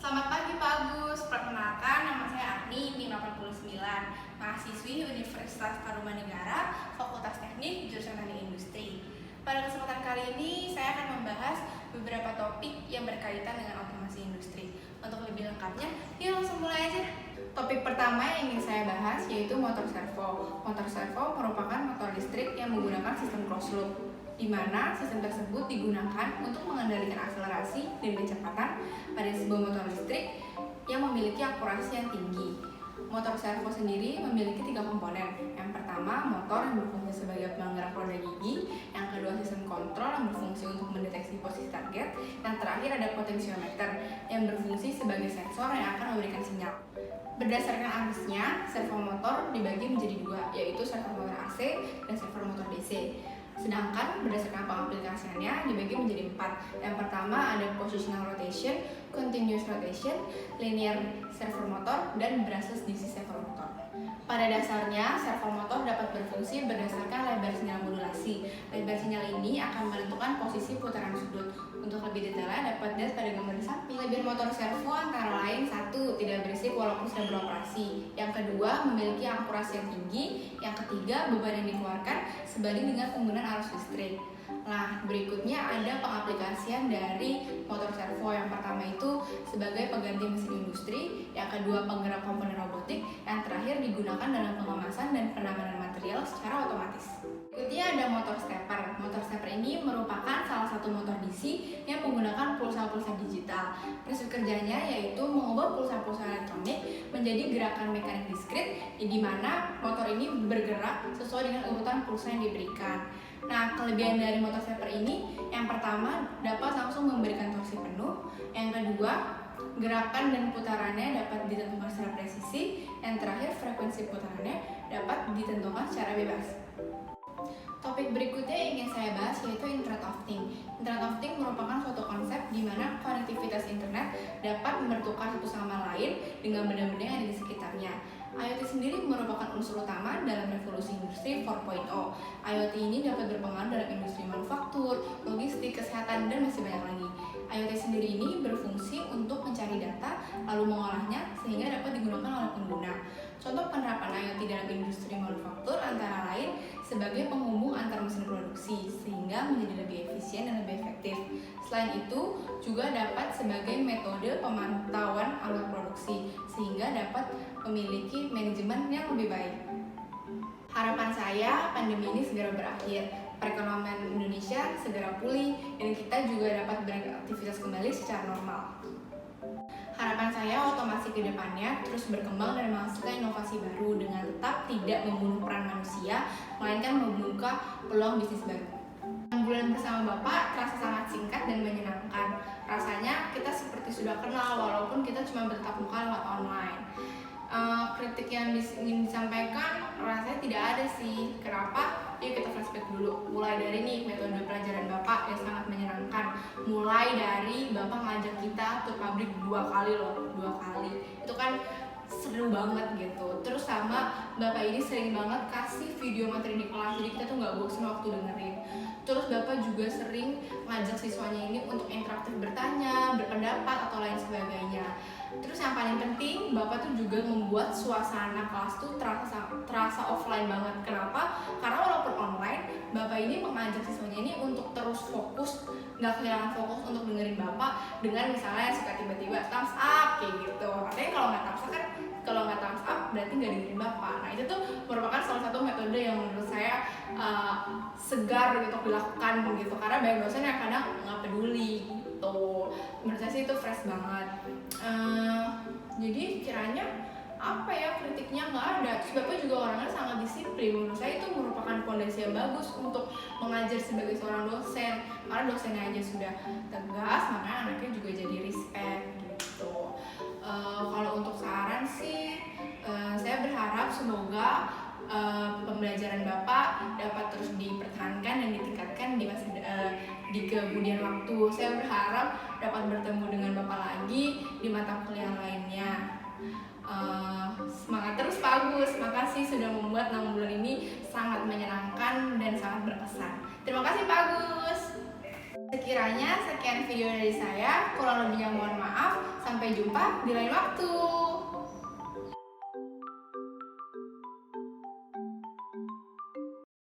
Selamat pagi Pak Agus, perkenalkan nama saya Agni, NIM 89, mahasiswi Universitas Tarumanegara, Fakultas Teknik, jurusan Teknik Industri. Pada kesempatan kali ini, saya akan membahas beberapa topik yang berkaitan dengan otomasi industri. Untuk lebih lengkapnya, yuk langsung mulai aja. Topik pertama yang ingin saya bahas yaitu motor servo. Motor servo merupakan motor listrik yang menggunakan sistem closed loop, di mana sistem tersebut digunakan untuk mengendalikan akselerasi dan kecepatan pada sebuah motor listrik yang memiliki akurasi yang tinggi. Motor servo sendiri memiliki 3 komponen. Yang pertama, motor yang berfungsi sebagai penggerak roda gigi. Yang kedua, sistem kontrol yang berfungsi untuk mendeteksi posisi target. Yang terakhir, ada potensiometer yang berfungsi sebagai sensor yang akan memberikan sinyal. Berdasarkan arusnya, servo motor dibagi menjadi 2, yaitu servo motor AC dan servo motor DC. Sedangkan berdasarkan pengaplikasiannya dibagi menjadi 4. Yang pertama ada positional rotation, continuous rotation, linear servo motor, dan brushless DC servo motor. Pada dasarnya, servo motor dapat berfungsi berdasarkan lebar sinyal modulasi. Lebar sinyal ini akan menentukan posisi putaran sudut. Untuk lebih detailnya dapat dilihat pada gambar di samping. Kelebihan motor servo antara lain: 1. Tidak berisik walaupun sedang beroperasi. Yang kedua, memiliki akurasi yang tinggi. Yang ketiga, beban yang dikeluarkan sebanding dengan penggunaan arus listrik. Nah, berikutnya ada pengaplikasian dari motor servo. Yang pertama itu sebagai pengganti mesin industri, yang kedua penggerak komponen robotik, yang terakhir digunakan dalam pengemasan dan penanganan material secara otomatis. Berikutnya ada motor stepper. Motor stepper ini merupakan salah satu motor DC yang menggunakan pulsa-pulsa digital. Prinsip kerjanya yaitu mengubah pulsa-pulsa elektronik menjadi gerakan mekanik diskrit, di mana motor ini bergerak sesuai dengan urutan pulsa yang diberikan. Nah, kelebihan dari motor stepper ini, yang pertama dapat langsung memberikan torsi penuh, yang kedua gerakan dan putarannya dapat ditentukan secara presisi, yang terakhir frekuensi putarannya dapat ditentukan secara bebas. Topik berikutnya yang ingin saya bahas yaitu Internet of Things. Internet of Things merupakan suatu konsep di mana konektivitas internet dapat bertukar satu sama lain dengan benda-benda yang ada di sekitarnya. IoT sendiri merupakan unsur utama dalam revolusi industri 4.0. IoT ini dapat berpengaruh dalam industri manufaktur, logistik, kesehatan, dan masih banyak lagi. IoT sendiri ini berfungsi untuk mencari data, lalu mengolahnya sehingga dapat digunakan oleh pengguna. Contoh penerapan IoT dalam industri manufaktur antara lain sebagai penghubung antar mesin produksi sehingga menjadi lebih efisien dan lebih efektif. Selain itu, juga dapat sebagai metode pemantauan alat produksi sehingga dapat memiliki manajemen yang lebih baik. Harapan saya pandemi ini segera berakhir, perekonomian Indonesia segera pulih, dan kita juga dapat beraktivitas kembali secara normal. Harapan saya otomasi ke depannya terus berkembang dan menghasilkan inovasi baru dengan tetap tidak membunuh peran manusia, melainkan membuka peluang bisnis baru. Bulan bersama Bapak terasa sangat singkat dan menyenangkan. Rasanya kita seperti sudah kenal walaupun kita cuma bertatap muka lewat online. Kritik yang ingin disampaikan rasanya tidak ada sih. Kenapa? Yuk kita flashback dulu. Mulai dari nih metode pelajaran Bapak yang sangat menyenangkan. Mulai dari Bapak ngajak kita ke pabrik 2 kali loh, 2 kali. Itu kan seru banget gitu. Terus sama Bapak ini sering banget kasih video materi di kelas, jadi kita tuh nggak bosan waktu dengerin. Terus Bapak juga sering ngajak siswanya ini untuk interaktif bertanya, berpendapat, atau lain sebagainya. Terus yang paling penting, Bapak tuh juga membuat suasana kelas tuh terasa offline banget. Kenapa? Karena walaupun online, Bapak ini mengajak siswanya ini untuk terus fokus, nggak kehilangan fokus untuk dengerin Bapak dengan misalnya suka tiba-tiba thumbs up kayak gitu. Artinya kalau nggak thumbs up berarti nggak dengerin Bapak. Nah, itu tuh merupakan salah satu metode yang menurut saya segar untuk dilakukan gitu, karena banyak dosen yang kadang nggak peduli gitu. Menurut saya sih itu fresh banget. Jadi kiranya apa ya, kritiknya nggak ada. Terus Bapak juga orangnya sangat disiplin. Menurut saya itu merupakan fondasi yang bagus untuk mengajar sebagai seorang dosen, karena dosennya aja sudah tegas, makanya anaknya juga jadi respect gitu. Kalau untuk saran sih, saya berharap semoga pembelajaran Bapak dapat terus dipertahankan dan ditingkatkan di kemudian waktu. Saya berharap dapat bertemu dengan Bapak lagi di mata kuliah lainnya. Semangat terus Pak Agus. Makasih sudah membuat 6 bulan ini sangat menyenangkan dan sangat berkesan. Terima kasih Pak Agus. Sekiranya sekian video dari saya, kurang lebihnya mohon maaf. Sampai Sampai jumpa di lain waktu.